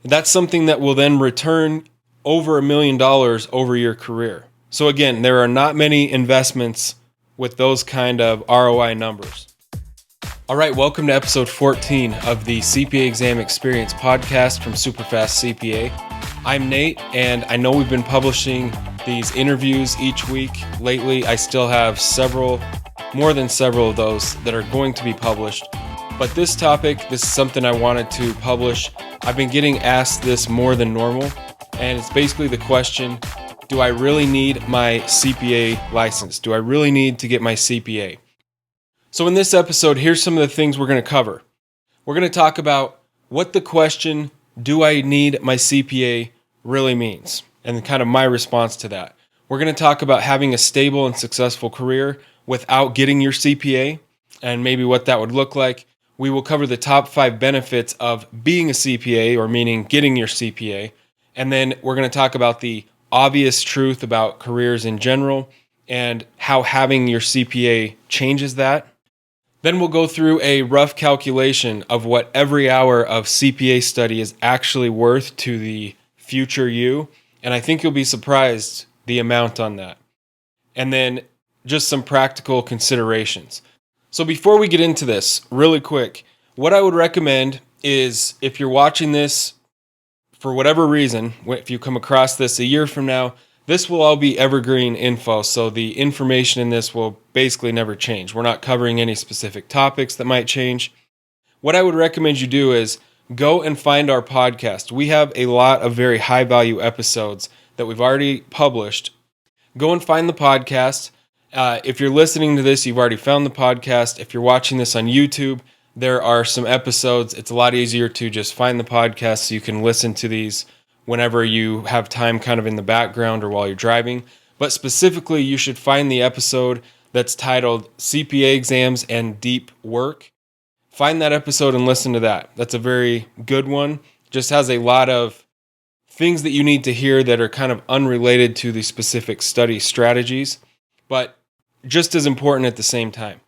That's something that will then return over $1 million over your career. So again, there are not many investments with those kind of ROI numbers. All right, welcome to episode 14 of the CPA Exam Experience podcast from SuperfastCPA. I'm Nate, and I know we've been publishing these interviews each week. Lately, I still have more than several of those that are going to be published. But this is something I wanted to publish. I've been getting asked this more than normal, and it's basically the question, do I really need my CPA license? Do I really need to get my CPA? So in this episode, here's some of the things we're going to cover. We're going to talk about what the question, do I need my CPA, really means, and kind of my response to that. We're going to talk about having a stable and successful career without getting your CPA, and maybe what that would look like. We will cover the top 5 benefits of being a CPA, or meaning getting your CPA, and then we're going to talk about the obvious truth about careers in general and how having your CPA changes that. Then we'll go through a rough calculation of what every hour of CPA study is actually worth to the future you, and I think you'll be surprised the amount on that. And then just some practical considerations. So before we get into this, really quick, what I would recommend is if you're watching this for whatever reason, if you come across this a year from now, this will all be evergreen info, so the information in this will basically never change. We're not covering any specific topics that might change. What I would recommend you do is go and find our podcast. We have a lot of very high-value episodes that we've already published. Go and find the podcast. If you're listening to this, you've already found the podcast. If you're watching this on YouTube, there are some episodes. It's a lot easier to just find the podcast so you can listen to these whenever you have time kind of in the background or while you're driving. But specifically, you should find the episode that's titled CPA Exams and Deep Work. Find that episode and listen to that. That's a very good one. Just has a lot of things that you need to hear that are kind of unrelated to the specific study strategies, but just as important at the same time.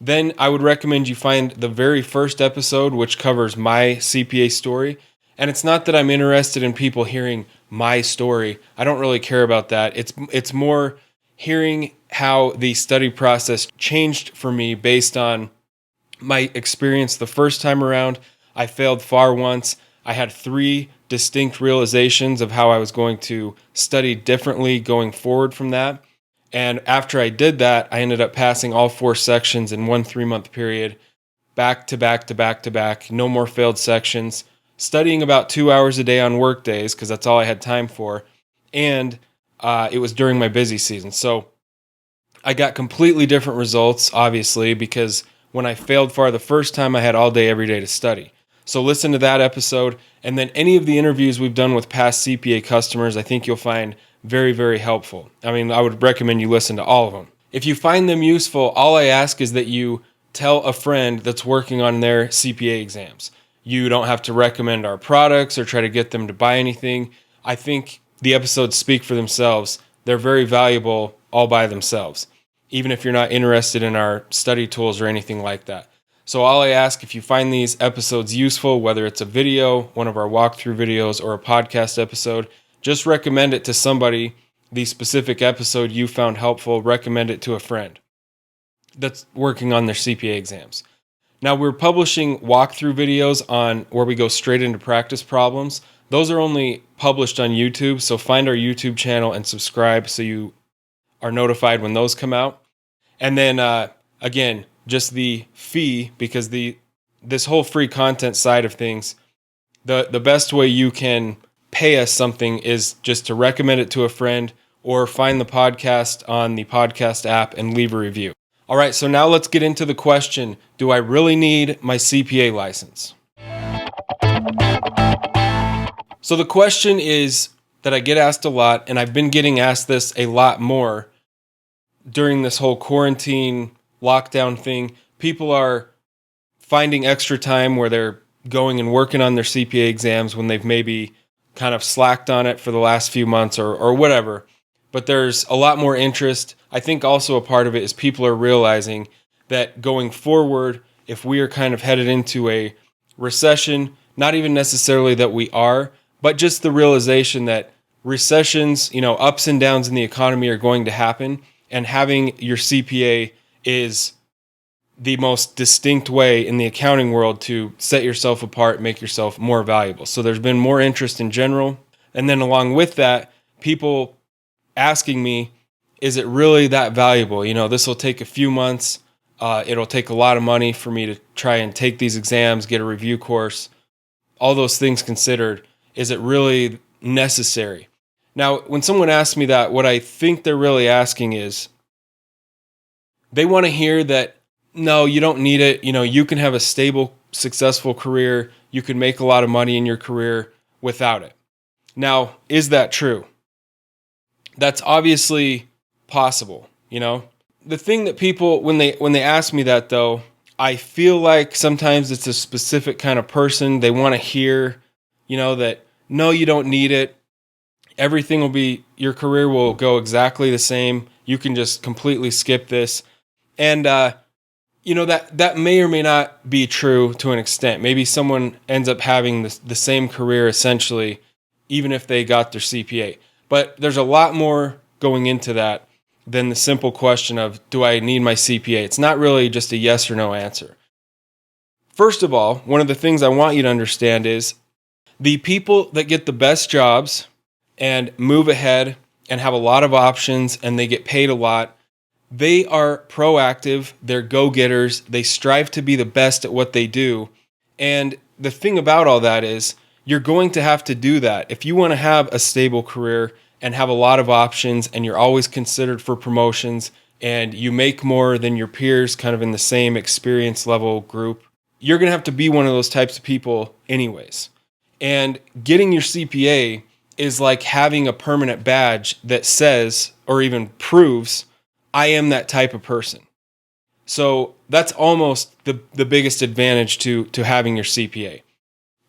Then I would recommend you find the very first episode, which covers my CPA story. And it's not that I'm interested in people hearing my story. I don't really care about that. It's more hearing how the study process changed for me based on my experience the first time around. I failed FAR once. I had 3 distinct realizations of how I was going to study differently going forward from that. And after I did that, I ended up passing all 4 sections in one 3-month period, back to back to back to back, no more failed sections. Studying about 2 hours a day on work days, because that's all I had time for, and it was during my busy season. So I got completely different results, obviously, because when I failed FAR the first time, I had all day, every day to study. So listen to that episode, and then any of the interviews we've done with past CPA customers, I think you'll find very, very helpful. I mean, I would recommend you listen to all of them. If you find them useful, all I ask is that you tell a friend that's working on their CPA exams. You don't have to recommend our products or try to get them to buy anything. I think the episodes speak for themselves. They're very valuable all by themselves, even if you're not interested in our study tools or anything like that. So all I ask, if you find these episodes useful, whether it's a video, one of our walkthrough videos, or a podcast episode, just recommend it to somebody. The specific episode you found helpful, recommend it to a friend that's working on their CPA exams. Now, we're publishing walkthrough videos on where we go straight into practice problems. Those are only published on YouTube, so find our YouTube channel and subscribe so you are notified when those come out. And then, again, just the fee, because this whole free content side of things, the best way you can pay us something is just to recommend it to a friend or find the podcast on the podcast app and leave a review. All right, so now let's get into the question, do I really need my CPA license? So the question is that I get asked a lot, and I've been getting asked this a lot more during this whole quarantine lockdown thing. People are finding extra time where they're going and working on their CPA exams when they've maybe kind of slacked on it for the last few months or whatever. But there's a lot more interest. I think also a part of it is people are realizing that going forward, if we are kind of headed into a recession, Not even necessarily that we are, but just the realization that recessions, ups and downs in the economy are going to happen, and having your CPA is the most distinct way in the accounting world to set yourself apart, make yourself more valuable. So there's been more interest in general. And then along with that, people asking me, is it really that valuable? This will take a few months. It'll take a lot of money for me to try and take these exams, get a review course. All those things considered, is it really necessary? Now, when someone asks me that, what I think they're really asking is, they want to hear that, no, you don't need it. You can have a stable, successful career. You can make a lot of money in your career without it. Now, is that true? That's obviously possible, The thing that people, when they ask me that though, I feel like sometimes it's a specific kind of person. They want to hear, that no, you don't need it. Everything your career will go exactly the same. You can just completely skip this. And, that may or may not be true to an extent. Maybe someone ends up having the same career essentially, even if they got their CPA. But there's a lot more going into that than the simple question of, do I need my CPA? It's not really just a yes or no answer. First of all, one of the things I want you to understand is the people that get the best jobs and move ahead and have a lot of options and they get paid a lot, they are proactive, they're go-getters, they strive to be the best at what they do. And the thing about all that is, you're going to have to do that. If you want to have a stable career and have a lot of options and you're always considered for promotions and you make more than your peers kind of in the same experience level group, you're going to have to be one of those types of people anyways. And getting your CPA is like having a permanent badge that says, or even proves, I am that type of person. So that's almost the biggest advantage to having your CPA.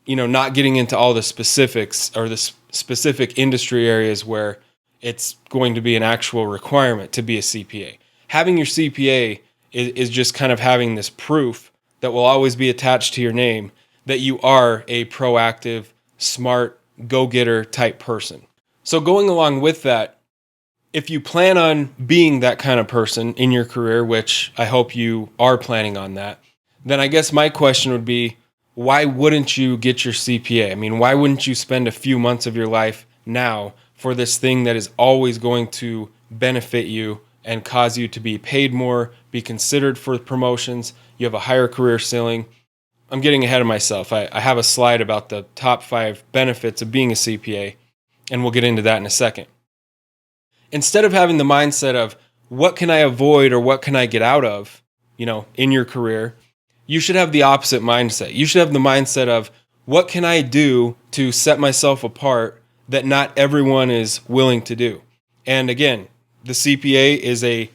Not getting into all the specifics or the specific industry areas where it's going to be an actual requirement to be a CPA. Having your CPA is just kind of having this proof that will always be attached to your name that you are a proactive, smart, go-getter type person. So going along with that, if you plan on being that kind of person in your career, which I hope you are planning on that, then I guess my question would be, why wouldn't you get your CPA? I mean, why wouldn't you spend a few months of your life now for this thing that is always going to benefit you and cause you to be paid more, be considered for promotions, you have a higher career ceiling? I'm getting ahead of myself. I have a slide about the top 5 benefits of being a CPA, and we'll get into that in a second. Instead of having the mindset of what can I avoid or what can I get out of, in your career, you should have the opposite mindset. You should have the mindset of what can I do to set myself apart that not everyone is willing to do. And again, the CPA is a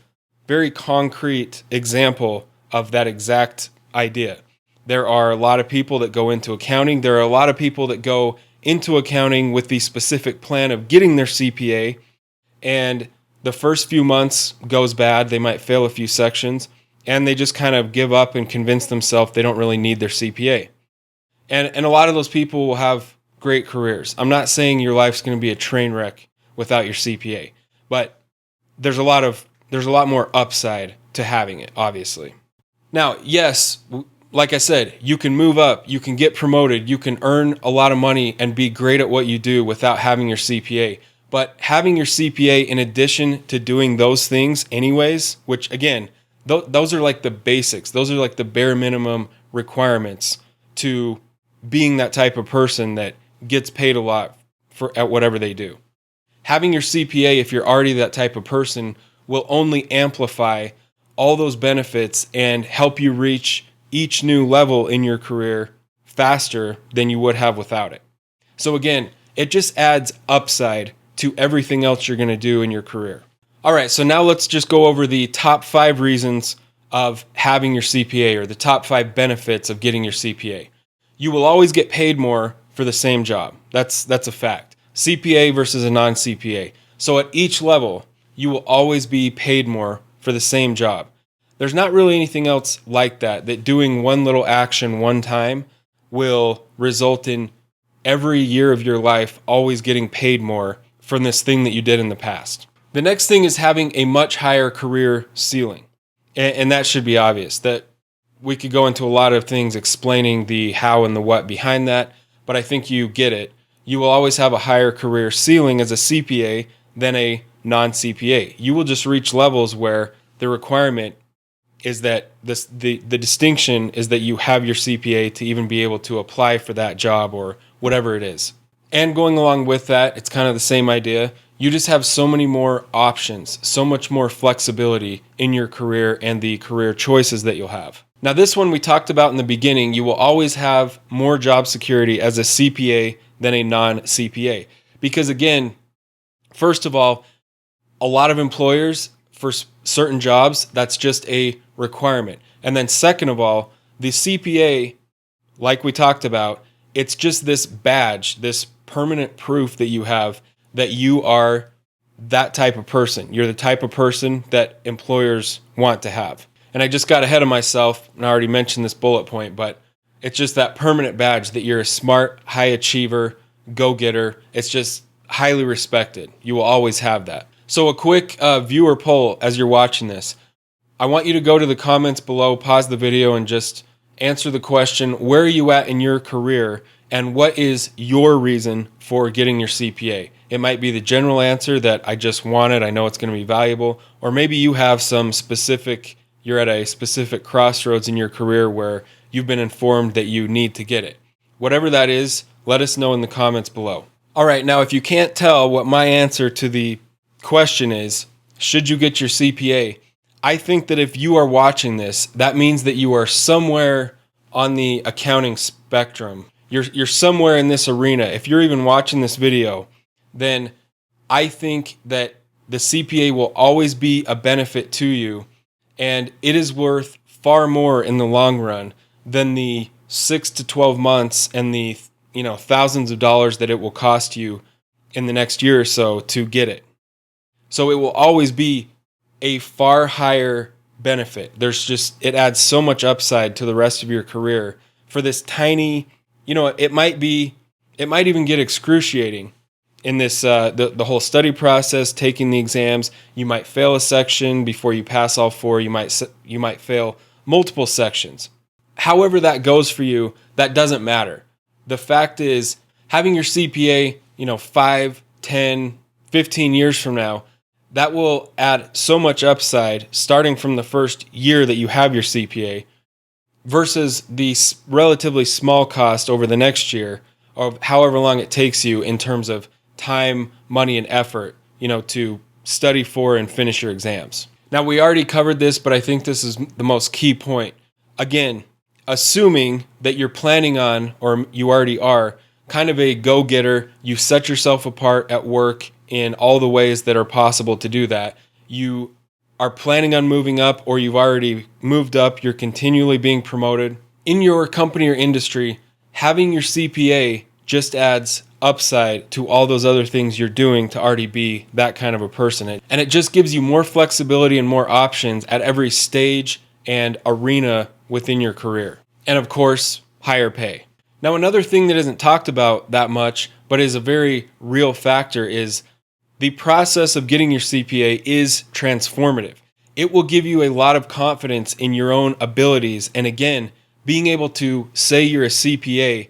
very concrete example of that exact idea. There are a lot of people that go into accounting. There are a lot of people that go into accounting with the specific plan of getting their CPA, and the first few months goes bad. They might fail a few sections, and they just kind of give up and convince themselves they don't really need their CPA. And a lot of those people will have great careers. I'm not saying your life's going to be a train wreck without your CPA, but there's a lot more upside to having it, obviously. Now, yes, like I said, you can move up, you can get promoted, you can earn a lot of money and be great at what you do without having your CPA. But having your CPA in addition to doing those things anyways, which again, those are like the basics. Those are like the bare minimum requirements to being that type of person that gets paid a lot at whatever they do. Having your CPA, if you're already that type of person, will only amplify all those benefits and help you reach each new level in your career faster than you would have without it. So again, it just adds upside to everything else you're going to do in your career. All right, so now let's just go over the top 5 reasons of having your CPA, or the top 5 benefits of getting your CPA. You will always get paid more for the same job. That's a fact. CPA versus a non-CPA. So at each level, you will always be paid more for the same job. There's not really anything else like that doing one little action one time will result in every year of your life always getting paid more from this thing that you did in the past. The next thing is having a much higher career ceiling. And that should be obvious. That we could go into a lot of things explaining the how and the what behind that, but I think you get it. You will always have a higher career ceiling as a CPA than a non-CPA. You will just reach levels where the requirement is that the distinction is that you have your CPA to even be able to apply for that job or whatever it is. And going along with that, it's kind of the same idea. You just have so many more options, so much more flexibility in your career and the career choices that you'll have. Now, this one we talked about in the beginning. You will always have more job security as a CPA than a non-CPA. Because again, first of all, a lot of employers, for certain jobs, that's just a requirement. And then second of all, the CPA, like we talked about, it's just this badge, this permanent proof that you have that you are that type of person. You're the type of person that employers want to have. And I just got ahead of myself, and I already mentioned this bullet point, but it's just that permanent badge that you're a smart, high achiever, go-getter. It's just highly respected. You will always have that. So a quick viewer poll as you're watching this. I want you to go to the comments below, pause the video, and just answer the question, where are you at in your career, and what is your reason for getting your CPA? It might be the general answer that I just wanted, I know it's going to be valuable, or maybe you have some specific, you're at a specific crossroads in your career where you've been informed that you need to get it. Whatever that is, let us know in the comments below. All right, now if you can't tell what my answer to the question is, should you get your CPA? I think that if you are watching this, that means that you are somewhere on the accounting spectrum. You're somewhere in this arena. If you're even watching this video, then I think that the CPA will always be a benefit to you, and it is worth far more in the long run than the 6 to 12 months and the thousands of dollars that it will cost you in the next year or so to get it. So it will always be a far higher benefit. It adds so much upside to the rest of your career for this tiny, it might even get excruciating in this, the whole study process, taking the exams. You might fail a section before you pass all four. You might fail multiple sections. However that goes for you, that doesn't matter. The fact is, having your CPA, 5, 10, 15 years from now, that will add so much upside starting from the first year that you have your CPA versus the relatively small cost over the next year of however long it takes you in terms of time, money, and effort, to study for and finish your exams. Now, we already covered this, but I think this is the most key point. Again, assuming that you're planning on, or you already are, kind of a go-getter, you set yourself apart at work in all the ways that are possible to do that. You are planning on moving up, or you've already moved up, you're continually being promoted. In your company or industry, having your CPA just adds upside to all those other things you're doing to already be that kind of a person. And it just gives you more flexibility and more options at every stage and arena within your career. And of course, higher pay. Now, another thing that isn't talked about that much, but is a very real factor, is the process of getting your CPA is transformative. It will give you a lot of confidence in your own abilities. And again, being able to say you're a CPA,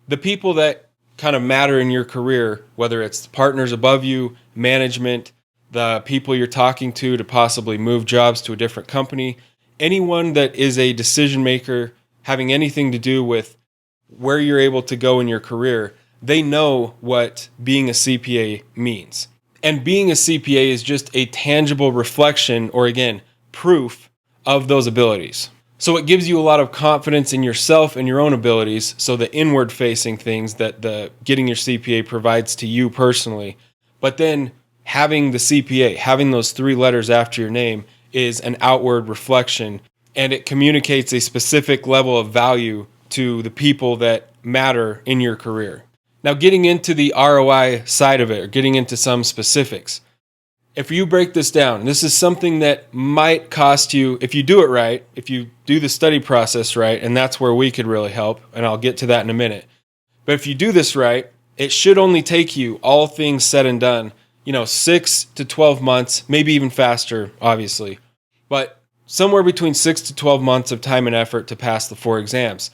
the people that kind of matter in your career, whether it's partners above you, management, the people you're talking to possibly move jobs to a different company, anyone that is a decision maker having anything to do with where you're able to go in your career, they know what being a CPA means. And being a CPA is just a tangible reflection, or again, proof of those abilities. So it gives you a lot of confidence in yourself and your own abilities, so the inward-facing things that the getting your CPA provides to you personally. But then having the CPA, having those 3 letters after your name, is an outward reflection, and it communicates a specific level of value to the people that matter in your career. Now, getting into the ROI side of it, or getting into some specifics, if you break this down, this is something that might cost you, if you do it right, if you do the study process right, and that's where we could really help, and I'll get to that in a minute. But if you do this right, it should only take you, all things said and done, 6 to 12 months, maybe even faster, obviously, but somewhere between 6 to 12 months of time and effort to pass the 4 exams.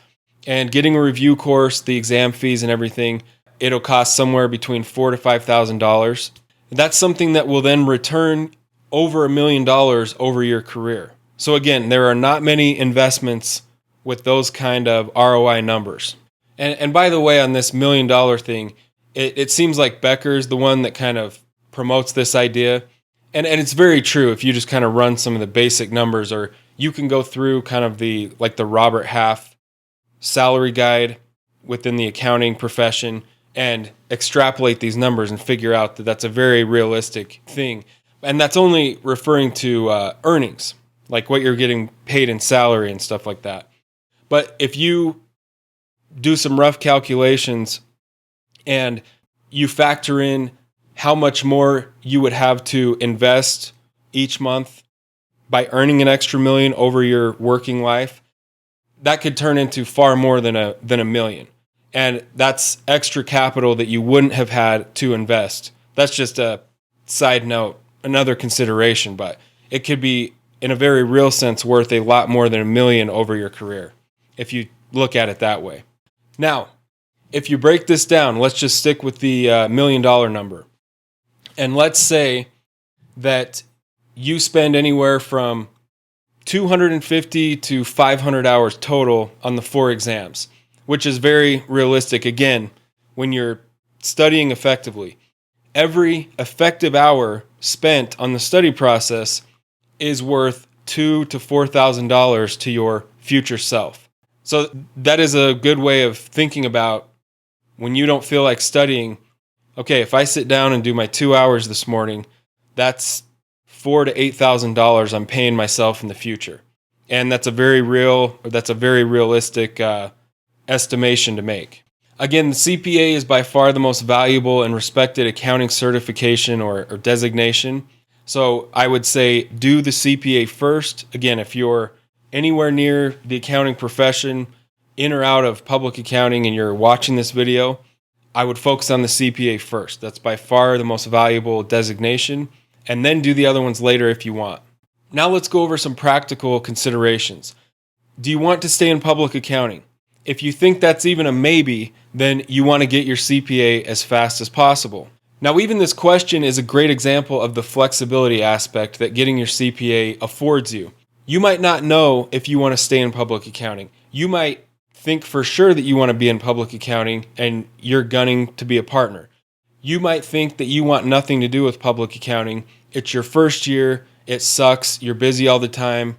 And getting a review course, the exam fees and everything, it'll cost somewhere between $4,000 to $5,000. That's something that will then return over $1 million over your career. So again, there are not many investments with those kind of ROI numbers. And by the way, on this $1 million thing, it seems like Becker's the one that kind of promotes this idea. And it's very true if you just kind of run some of the basic numbers, or you can go through kind of the Robert Half salary guide within the accounting profession and extrapolate these numbers and figure out that that's a very realistic thing. And that's only referring to earnings, like what you're getting paid in salary and stuff like that. But if you do some rough calculations and you factor in how much more you would have to invest each month by earning an extra $1 million over your working life, that could turn into far more than a $1 million. And that's extra capital that you wouldn't have had to invest. That's just a side note, another consideration, but it could be, in a very real sense, worth a lot more than $1 million over your career, if you look at it that way. Now, if you break this down, let's just stick with the $1 million number. And let's say that you spend anywhere from 250 to 500 hours total on the 4 exams, which is very realistic. Again, when you're studying effectively, every effective hour spent on the study process is worth $2,000 to $4,000 to your future self. So that is a good way of thinking about when you don't feel like studying. Okay, if I sit down and do my 2 hours this morning, that's $4,000 to $8,000 I'm paying myself in the future. And that's a very realistic estimation to make. Again, the CPA is by far the most valuable and respected accounting certification or designation. So I would say do the CPA first. Again, if you're anywhere near the accounting profession, in or out of public accounting, and you're watching this video, I would focus on the CPA first. That's by far the most valuable designation. And then do the other ones later if you want. Now let's go over some practical considerations. Do you want to stay in public accounting? If you think that's even a maybe, then you want to get your CPA as fast as possible. Now, even this question is a great example of the flexibility aspect that getting your CPA affords you. You might not know if you want to stay in public accounting. You might think for sure that you want to be in public accounting and you're gunning to be a partner. You might think that you want nothing to do with public accounting. It's your first year. It sucks. You're busy all the time.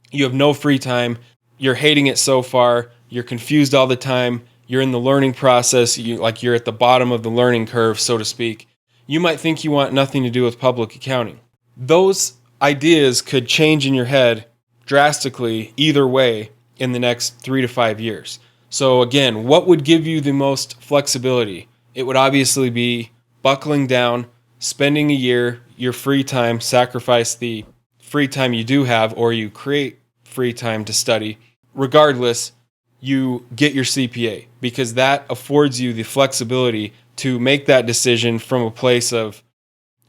You have no free time. You're hating it so far. You're confused all the time. You're in the learning process. You're at the bottom of the learning curve, so to speak. You might think you want nothing to do with public accounting. Those ideas could change in your head drastically either way in the next 3 to 5 years. So again, what would give you the most flexibility? It would obviously be buckling down, spending a year, your free time, sacrifice the free time you do have, or you create free time to study. Regardless, you get your CPA because that affords you the flexibility to make that decision from a place of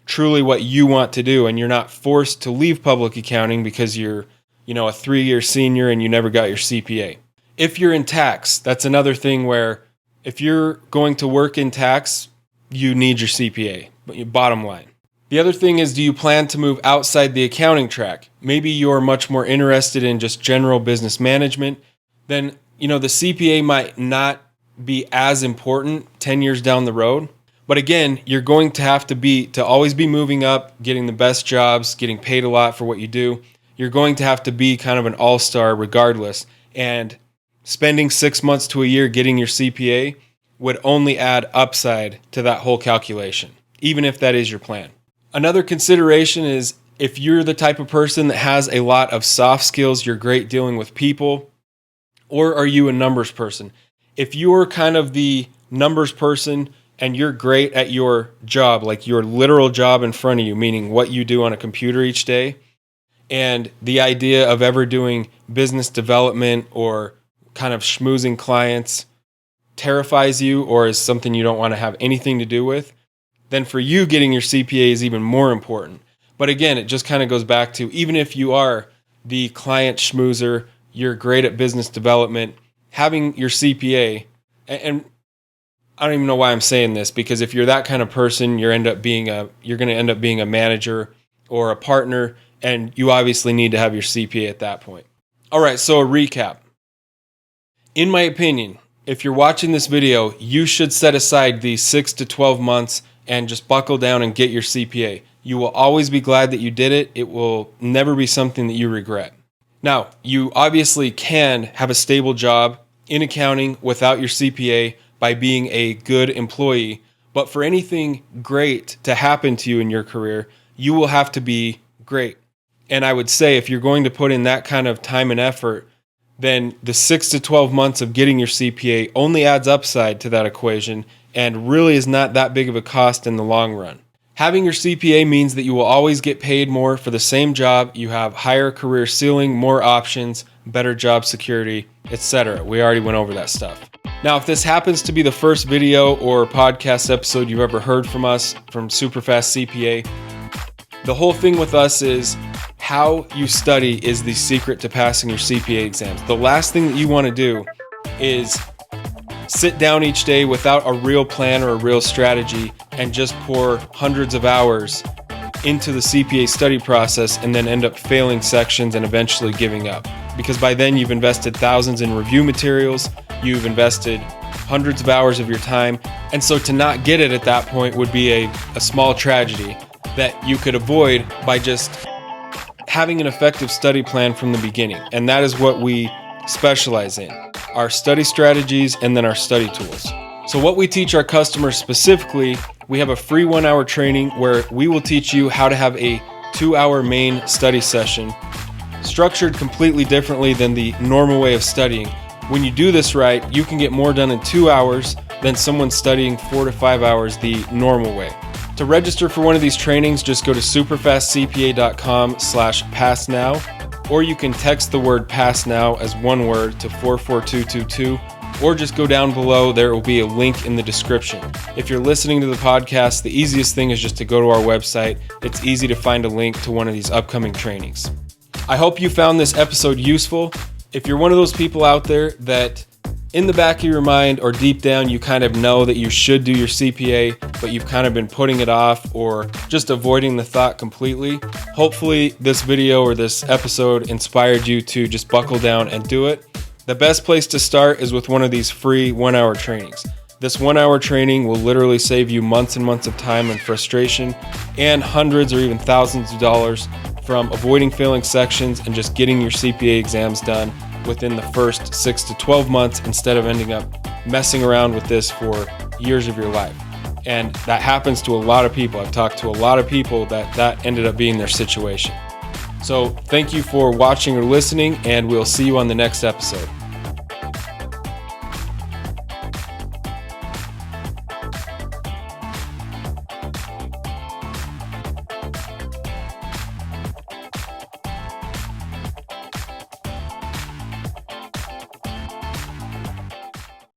truly what you want to do, and you're not forced to leave public accounting because you're, a 3-year senior and you never got your CPA. If you're in tax, that's another thing where if you're going to work in tax, you need your CPA, bottom line. The other thing is, do you plan to move outside the accounting track? Maybe you're much more interested in just general business management. Then, the CPA might not be as important 10 years down the road. But again, you're going to have to always be moving up, getting the best jobs, getting paid a lot for what you do. You're going to have to be kind of an all-star regardless. And spending 6 months to a year getting your CPA would only add upside to that whole calculation, even if that is your plan. Another consideration is if you're the type of person that has a lot of soft skills, you're great dealing with people, or are you a numbers person? If you're kind of the numbers person, and you're great at your job, like your literal job in front of you, meaning what you do on a computer each day, and the idea of ever doing business development or kind of schmoozing clients terrifies you or is something you don't want to have anything to do with, then for you, getting your CPA is even more important. But again, it just kind of goes back to, even if you are the client schmoozer, you're great at business development, having your CPA, and I don't even know why I'm saying this, because if you're that kind of person, you're going to end up being a manager or a partner, and you obviously need to have your CPA at that point. All right, so a recap. In my opinion, if you're watching this video, you should set aside these 6 to 12 months and just buckle down and get your CPA. You will always be glad that you did it. It will never be something that you regret. Now, you obviously can have a stable job in accounting without your CPA by being a good employee, but for anything great to happen to you in your career, you will have to be great. And I would say if you're going to put in that kind of time and effort, then the 6 to 12 months of getting your CPA only adds upside to that equation and really is not that big of a cost in the long run. Having your CPA means that you will always get paid more for the same job. You have higher career ceiling, more options, better job security, etc. We already went over that stuff. Now, if this happens to be the first video or podcast episode you've ever heard from us, from SuperfastCPA, the whole thing with us is how you study is the secret to passing your CPA exams. The last thing that you want to do is sit down each day without a real plan or a real strategy and just pour hundreds of hours into the CPA study process and then end up failing sections and eventually giving up. Because by then you've invested thousands in review materials, you've invested hundreds of hours of your time, and so to not get it at that point would be a small tragedy that you could avoid by just having an effective study plan from the beginning. And that is what we specialize in, our study strategies and then our study tools. So what we teach our customers specifically, we have a free 1-hour training where we will teach you how to have a 2-hour main study session structured completely differently than the normal way of studying. When you do this right, you can get more done in 2 hours than someone studying 4 to 5 hours the normal way. To register for one of these trainings, just go to superfastcpa.com/passnow, or you can text the word pass now as one word to 44222, or just go down below. There will be a link in the description. If you're listening to the podcast, the easiest thing is just to go to our website. It's easy to find a link to one of these upcoming trainings. I hope you found this episode useful. If you're one of those people out there that in the back of your mind or deep down, you kind of know that you should do your CPA, but you've kind of been putting it off or just avoiding the thought completely, hopefully this video or this episode inspired you to just buckle down and do it. The best place to start is with one of these free 1-hour trainings. This 1-hour training will literally save you months and months of time and frustration and hundreds or even thousands of dollars from avoiding failing sections and just getting your CPA exams done within the first 6 to 12 months instead of ending up messing around with this for years of your life. And that happens to a lot of people. I've talked to a lot of people that ended up being their situation. So thank you for watching or listening, and we'll see you on the next episode.